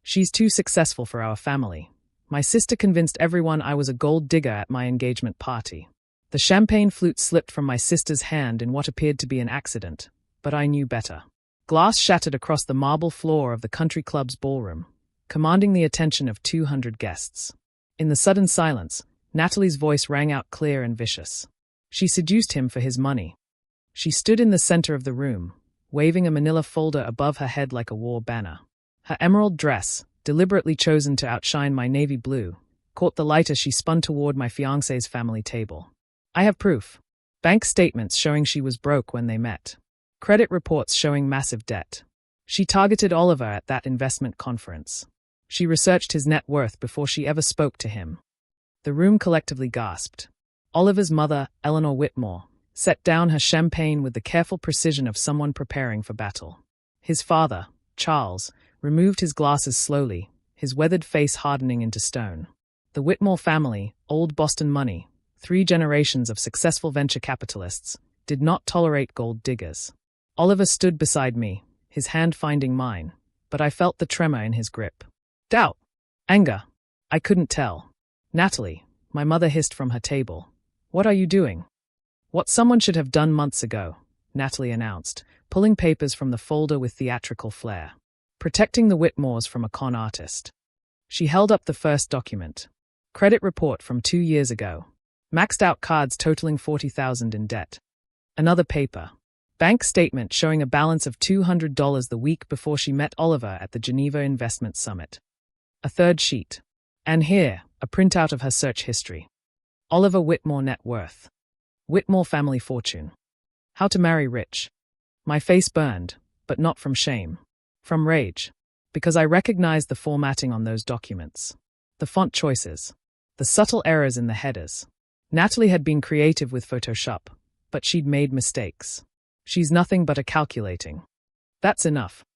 She's too successful for our family. My sister convinced everyone I was a gold digger at my engagement party. The champagne flute slipped from my sister's hand in what appeared to be an accident, but I knew better. Glass shattered across the marble floor of the country club's ballroom, commanding the attention of 200 guests. In the sudden silence, Natalie's voice rang out clear and vicious. She seduced him for his money. She stood in the center of the room, waving a manila folder above her head like a war banner. Her emerald dress, deliberately chosen to outshine my navy blue, caught the light as she spun toward my fiance's family table. I have proof. Bank statements showing she was broke when they met. Credit reports showing massive debt. She targeted Oliver at that investment conference. She researched his net worth before she ever spoke to him. The room collectively gasped. Oliver's mother, Eleanor Whitmore, set down her champagne with the careful precision of someone preparing for battle. His father, Charles, removed his glasses slowly, his weathered face hardening into stone. The Whitmore family, old Boston money, 3 generations of successful venture capitalists, did not tolerate gold diggers. Oliver stood beside me, his hand finding mine, but I felt the tremor in his grip. Doubt. Anger. I couldn't tell. Natalie, my mother hissed from her table. What are you doing? What someone should have done months ago, Natalie announced, pulling papers from the folder with theatrical flair. Protecting the Whitmores from a con artist. She held up the first document. Credit report from 2 years ago. Maxed out cards totaling $40,000 in debt. Another paper. Bank statement showing a balance of $200 the week before she met Oliver at the Geneva Investment Summit. A third sheet. And here, a printout of her search history. Oliver Whitmore net worth. Whitmore family fortune. How to marry rich. My face burned, but not from shame. From rage. Because I recognized the formatting on those documents. The font choices. The subtle errors in the headers. Natalie had been creative with Photoshop, but she'd made mistakes. She's nothing but a calculating. That's enough.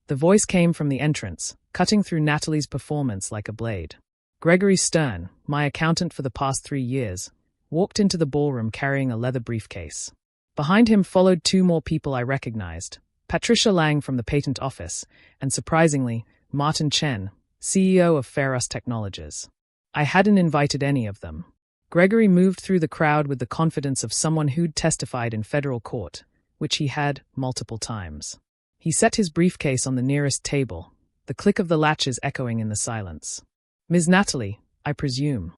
The voice came from the entrance, cutting through Natalie's performance like a blade. Gregory Stern, my accountant for the past 3 years, walked into the ballroom carrying a leather briefcase. Behind him followed 2 more people I recognized, Patricia Lang from the patent office, and surprisingly, Martin Chen, CEO of Ferus Technologies. I hadn't invited any of them. Gregory moved through the crowd with the confidence of someone who'd testified in federal court, which he had multiple times. He set his briefcase on the nearest table, the click of the latches echoing in the silence. Ms. Natalie, I presume.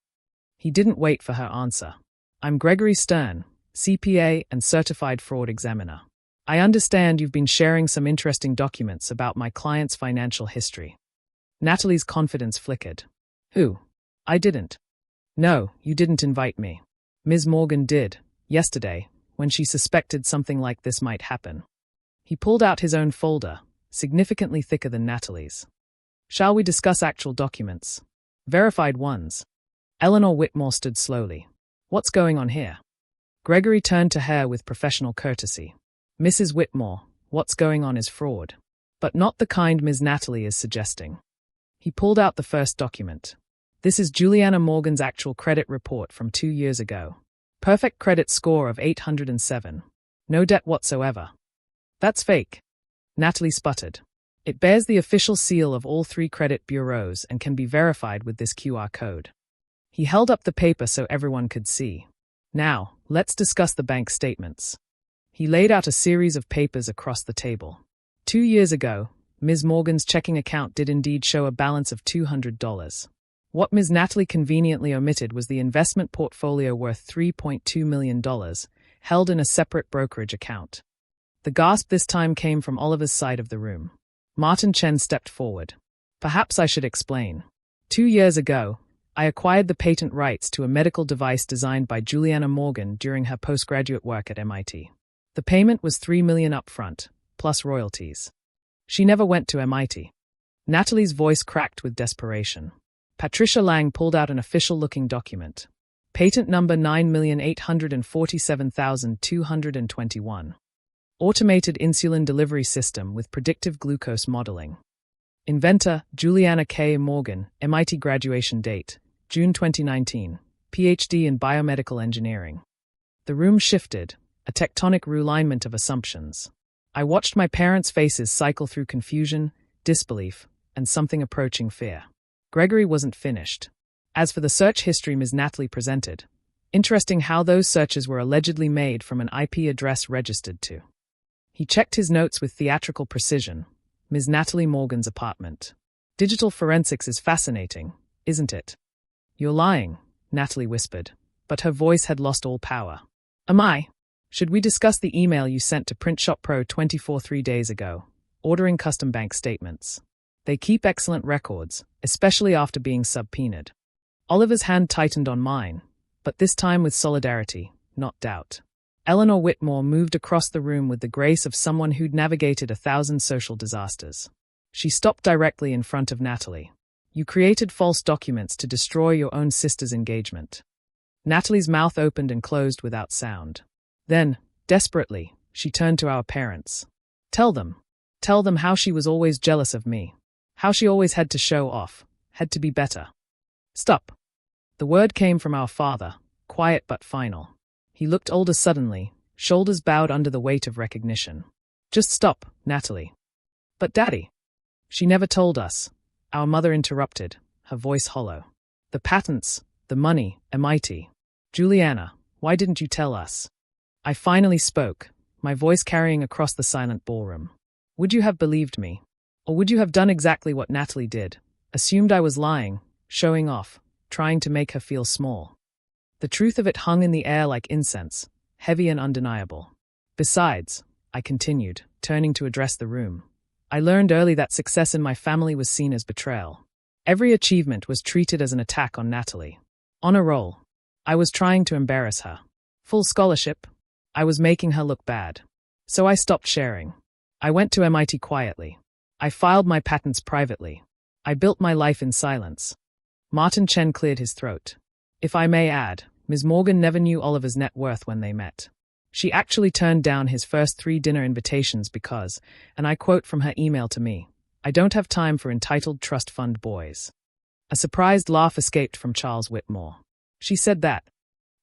He didn't wait for her answer. I'm Gregory Stern, CPA and certified fraud examiner. I understand you've been sharing some interesting documents about my client's financial history. Natalie's confidence flickered. Who? I didn't. No, you didn't invite me. Ms. Morgan did, yesterday, when she suspected something like this might happen. He pulled out his own folder, significantly thicker than Natalie's. Shall we discuss actual documents? Verified ones. Eleanor Whitmore stood slowly. What's going on here? Gregory turned to her with professional courtesy. Mrs. Whitmore, what's going on is fraud. But not the kind Ms. Natalie is suggesting. He pulled out the first document. This is Juliana Morgan's actual credit report from 2 years ago. Perfect credit score of 807. No debt whatsoever. That's fake. Natalie sputtered. It bears the official seal of all 3 credit bureaus and can be verified with this QR code. He held up the paper so everyone could see. Now, let's discuss the bank statements. He laid out a series of papers across the table. 2 years ago, Ms. Morgan's checking account did indeed show a balance of $200. What Ms. Natalie conveniently omitted was the investment portfolio worth $3.2 million, held in a separate brokerage account. The gasp this time came from Oliver's side of the room. Martin Chen stepped forward. Perhaps I should explain. 2 years ago, I acquired the patent rights to a medical device designed by Juliana Morgan during her postgraduate work at MIT. The payment was $3 million upfront, plus royalties. She never went to MIT. Natalie's voice cracked with desperation. Patricia Lang pulled out an official-looking document. Patent number 9,847,221. Automated insulin delivery system with predictive glucose modeling. Inventor, Juliana K. Morgan, MIT graduation date, June 2019, PhD in biomedical engineering. The room shifted, a tectonic realignment of assumptions. I watched my parents' faces cycle through confusion, disbelief, and something approaching fear. Gregory wasn't finished. As for the search history Ms. Natalie presented, interesting how those searches were allegedly made from an IP address registered to. He checked his notes with theatrical precision. Ms. Natalie Morgan's apartment. Digital forensics is fascinating, isn't it? You're lying, Natalie whispered, but her voice had lost all power. Am I? Should we discuss the email you sent to Printshop Pro 24 3 days ago, ordering custom bank statements? They keep excellent records, especially after being subpoenaed. Oliver's hand tightened on mine, but this time with solidarity, not doubt. Eleanor Whitmore moved across the room with the grace of someone who'd navigated 1,000 social disasters. She stopped directly in front of Natalie. You created false documents to destroy your own sister's engagement. Natalie's mouth opened and closed without sound. Then, desperately, she turned to our parents. Tell them how she was always jealous of me. How she always had to show off, had to be better. Stop. The word came from our father, quiet but final. He looked older suddenly, shoulders bowed under the weight of recognition. Just stop, Natalie. But Daddy. She never told us. Our mother interrupted, her voice hollow. The patents, the money, MIT. Juliana, why didn't you tell us? I finally spoke, my voice carrying across the silent ballroom. Would you have believed me? Or would you have done exactly what Natalie did? Assumed I was lying, showing off, trying to make her feel small. The truth of it hung in the air like incense, heavy and undeniable. Besides, I continued, turning to address the room, I learned early that success in my family was seen as betrayal. Every achievement was treated as an attack on Natalie. On a roll. I was trying to embarrass her. Full scholarship. I was making her look bad. So I stopped sharing. I went to MIT quietly. I filed my patents privately. I built my life in silence. Martin Chen cleared his throat. If I may add, Ms. Morgan never knew Oliver's net worth when they met. She actually turned down his first 3 dinner invitations because, and I quote from her email to me, I don't have time for entitled trust fund boys. A surprised laugh escaped from Charles Whitmore. She said that.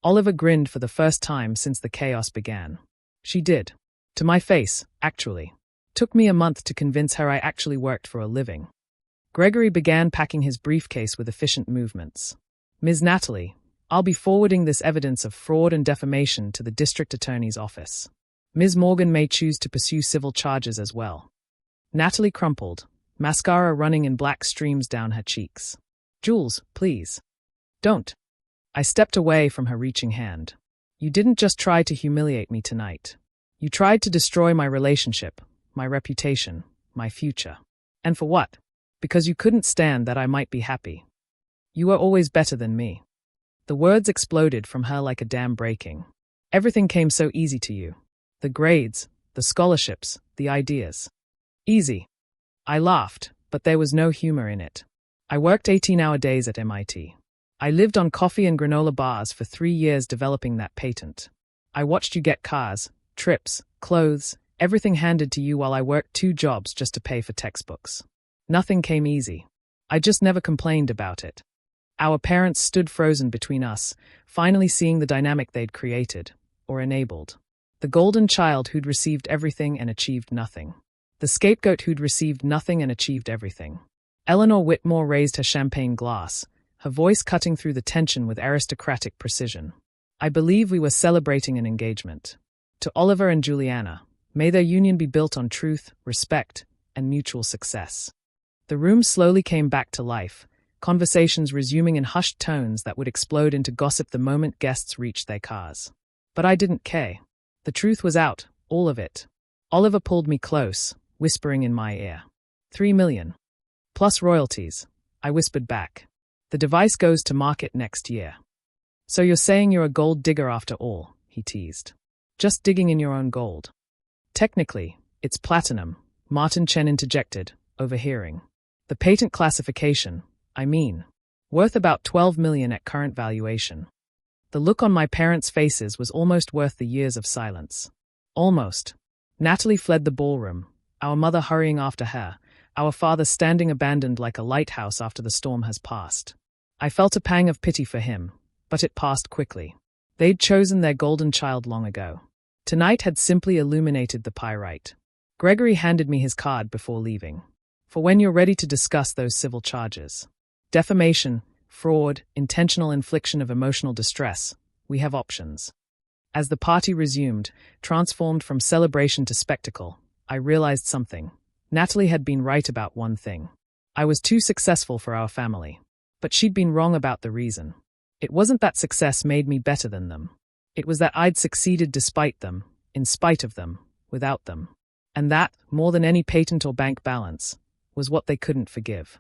Oliver grinned for the first time since the chaos began. She did. To my face, actually. Took me a month to convince her I actually worked for a living. Gregory began packing his briefcase with efficient movements. Ms. Natalie, I'll be forwarding this evidence of fraud and defamation to the district attorney's office. Ms. Morgan may choose to pursue civil charges as well. Natalie crumpled, mascara running in black streams down her cheeks. Jules, please. Don't. I stepped away from her reaching hand. You didn't just try to humiliate me tonight. You tried to destroy my relationship, my reputation, my future. And for what? Because you couldn't stand that I might be happy. You were always better than me. The words exploded from her like a dam breaking. Everything came so easy to you. The grades, the scholarships, the ideas. Easy. I laughed, but there was no humor in it. I worked 18-hour days at MIT. I lived on coffee and granola bars for 3 years developing that patent. I watched you get cars, trips, clothes, everything handed to you while I worked 2 jobs just to pay for textbooks. Nothing came easy. I just never complained about it. Our parents stood frozen between us, finally seeing the dynamic they'd created, or enabled. The golden child who'd received everything and achieved nothing. The scapegoat who'd received nothing and achieved everything. Eleanor Whitmore raised her champagne glass, her voice cutting through the tension with aristocratic precision. I believe we were celebrating an engagement. To Oliver and Juliana, may their union be built on truth, respect, and mutual success. The room slowly came back to life, conversations resuming in hushed tones that would explode into gossip the moment guests reached their cars. But I didn't care. The truth was out, all of it. Oliver pulled me close, whispering in my ear. 3 million. Plus royalties, I whispered back. The device goes to market next year. So you're saying you're a gold digger after all, he teased. Just digging in your own gold. Technically, it's platinum, Martin Chen interjected, overhearing. The patent classification, I mean, worth about 12 million at current valuation. The look on my parents' faces was almost worth the years of silence. Almost. Natalie fled the ballroom, our mother hurrying after her, our father standing abandoned like a lighthouse after the storm has passed. I felt a pang of pity for him, but it passed quickly. They'd chosen their golden child long ago. Tonight had simply illuminated the pyrite. Gregory handed me his card before leaving. for when you're ready to discuss those civil charges. Defamation, fraud, intentional infliction of emotional distress. We have options. As the party resumed, transformed from celebration to spectacle, I realized something. Natalie had been right about one thing. I was too successful for our family. But she'd been wrong about the reason. It wasn't that success made me better than them. It was that I'd succeeded despite them, in spite of them, without them. And that, more than any patent or bank balance, was what they couldn't forgive.